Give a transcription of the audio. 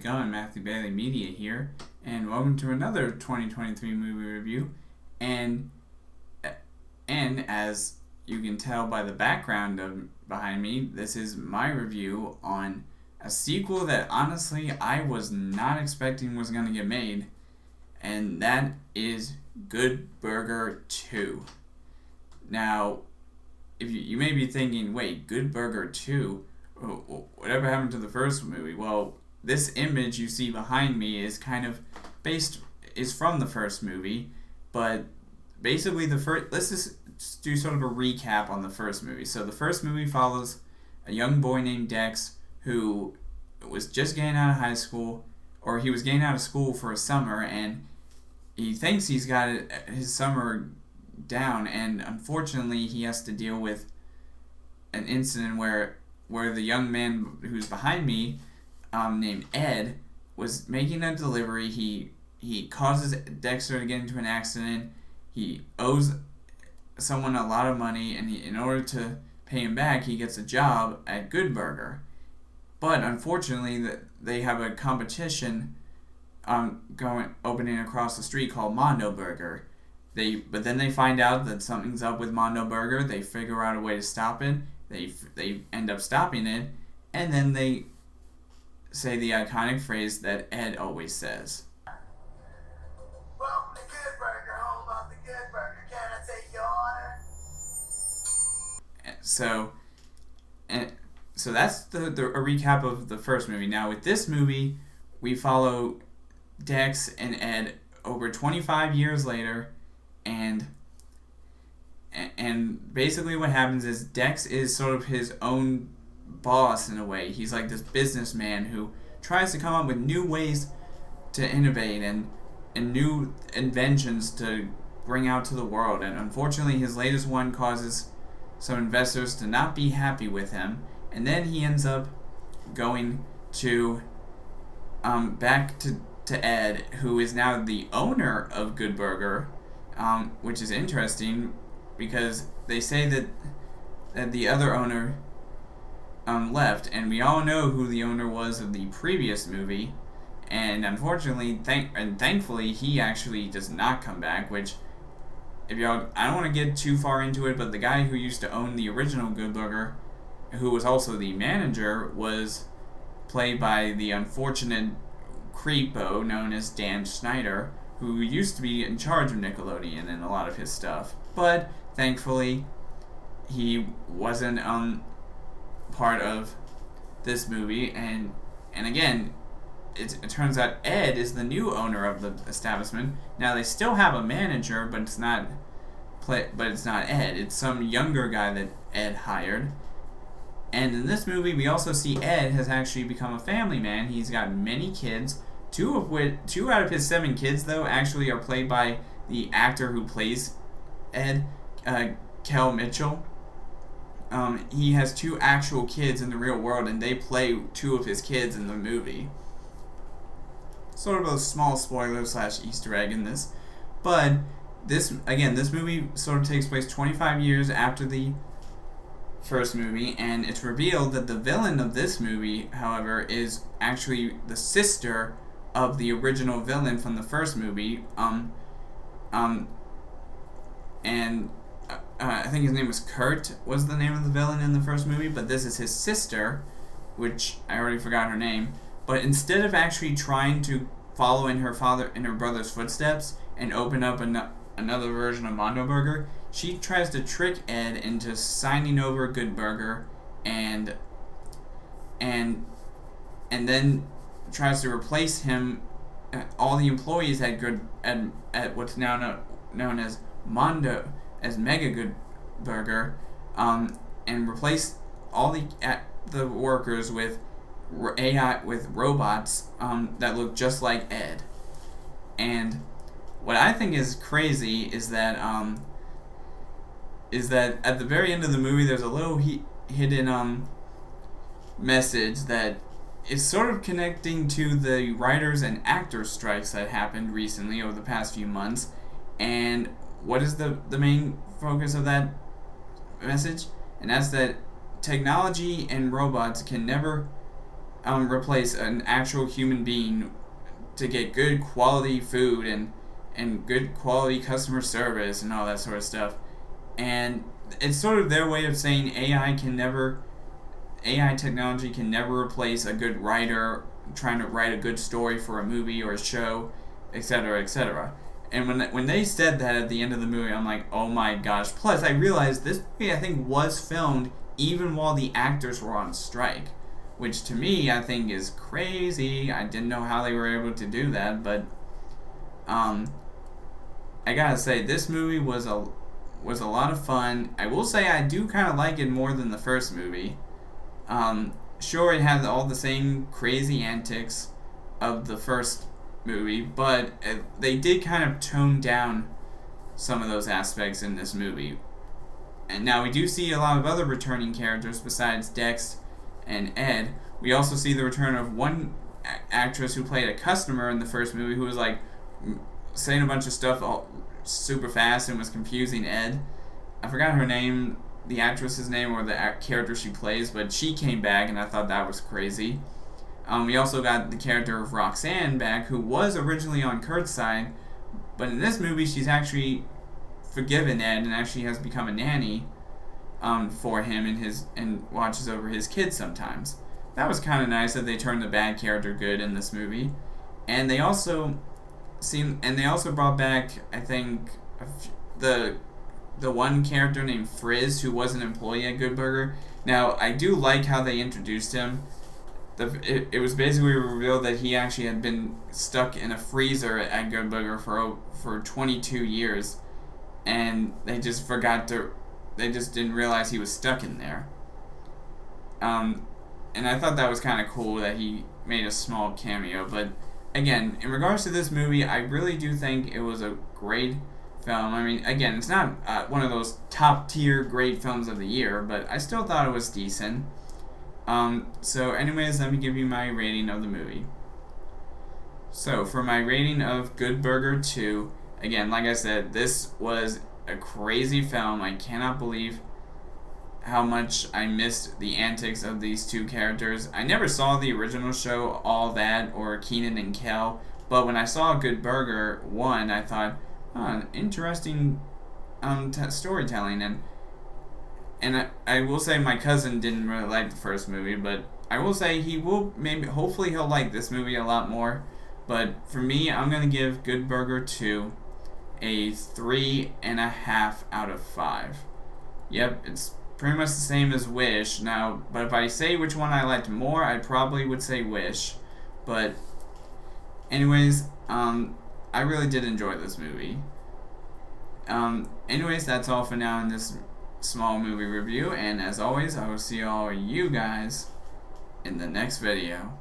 it going? Matthew Bailey Media here, and welcome to another 2023 movie review. And as you can tell by the background behind me, this is my review on a sequel that honestly I was not expecting was going to get made, and that is Good Burger 2. Now, if you may be thinking, wait, Good Burger 2? Whatever happened to the first movie? Well, this image you see behind me is is from the first movie, but basically let's just do sort of a recap on the first movie. So the first movie follows a young boy named Dex who was just getting out of high school, or he was getting out of school for a summer, and he thinks he's got his summer down, and unfortunately he has to deal with an incident where the young man who's behind me, named Ed, was making a delivery. He causes Dexter to get into an accident. He owes someone a lot of money, and in order to pay him back, he gets a job at Good Burger. But unfortunately, they have a competition opening across the street called Mondo Burger. But then they find out that something's up with Mondo Burger. They figure out a way to stop it. They end up stopping it, and then they say the iconic phrase that Ed always says. Welcome to Good Burger, home of the Good Burger. Can I take your order? So that's a recap of the first movie. Now with this movie, we follow Dex and Ed over 25 years later, and basically what happens is Dex is sort of his own boss in a way. He's like this businessman who tries to come up with new ways to innovate and new inventions to bring out to the world. And unfortunately, his latest one causes some investors to not be happy with him. And then he ends up going to back to Ed, who is now the owner of Good Burger, which is interesting because they say that the other owner left, and we all know who the owner was of the previous movie, and unfortunately, thankfully, he actually does not come back, which, I don't want to get too far into it, but the guy who used to own the original Good Burger, who was also the manager, was played by the unfortunate creepo known as Dan Schneider, who used to be in charge of Nickelodeon and a lot of his stuff. But thankfully, he wasn't part of this movie, and again, it turns out Ed is the new owner of the establishment. Now they still have a manager, but it's not Ed. It's some younger guy that Ed hired. And in this movie, we also see Ed has actually become a family man. He's got many kids. Two out of his 7 kids, though, actually are played by the actor who plays Ed, Kel Mitchell. He has 2 actual kids in the real world, and they play 2 of his kids in the movie. Sort of a small spoiler / Easter egg in this. But this movie sort of takes place 25 years after the first movie, and it's revealed that the villain of this movie, however, is actually the sister of the original villain from the first movie. I think his name was Kurt, was the name of the villain in the first movie, but this is his sister, which I already forgot her name. But instead of actually trying to follow in her brother's footsteps and open up another version of Mondo Burger, she tries to trick Ed into signing over Good Burger, and then tries to replace him, all the employees at what's now known as Mega Good Burger, and replace all the workers with robots that look just like Ed. And what I think is crazy is that at the very end of the movie, there's a little hidden message that is sort of connecting to the writers and actors strikes that happened recently over the past few months. And what is the main focus of that message? And that's that technology and robots can never replace an actual human being to get good quality food and good quality customer service and all that sort of stuff. And it's sort of their way of saying AI technology can never replace a good writer trying to write a good story for a movie or a show, etc., etc. And when they said that at the end of the movie, I'm like, oh my gosh. Plus, I realized this movie, I think, was filmed even while the actors were on strike, which to me, I think, is crazy. I didn't know how they were able to do that, but I gotta say, this movie was a lot of fun. I will say I do kind of like it more than the first movie. Sure, it had all the same crazy antics of the first movie, but they did kind of tone down some of those aspects in this movie. And now we do see a lot of other returning characters besides Dex and Ed. We also see the return of one actress who played a customer in the first movie who was like saying a bunch of stuff all super fast and was confusing Ed. I forgot her name, the actress's name, or the character she plays, but she came back and I thought that was crazy. We also got the character of Roxanne back, who was originally on Kurt's side, but in this movie she's actually forgiven Ed and actually has become a nanny for him and watches over his kids sometimes. That was kind of nice that they turned the bad character good in this movie, and they also brought back, I think, the one character named Frizz, who was an employee at Good Burger. Now, I do like how they introduced him. It was basically revealed that he actually had been stuck in a freezer at Good Burger for 22 years, and they just didn't realize he was stuck in there. And I thought that was kind of cool that he made a small cameo. But again, in regards to this movie, I really do think it was a great film. I mean, again, it's not one of those top tier great films of the year, but I still thought it was decent. So anyways, let me give you my rating of the movie. So for my rating of Good Burger 2, again, like I said, this was a crazy film. I cannot believe how much I missed the antics of these two characters. I never saw the original show, All That, or Kenan and Kel, but when I saw Good Burger 1, I thought, oh, interesting storytelling, and I will say my cousin didn't really like the first movie, but I will say hopefully he'll like this movie a lot more. But for me, I'm going to give Good Burger 2 a 3.5 out of 5. Yep, it's pretty much the same as Wish. Now, but if I say which one I liked more, I probably would say Wish. But anyways, I really did enjoy this movie. Anyways, that's all for now in this small movie review, and as always, I will see all you guys in the next video.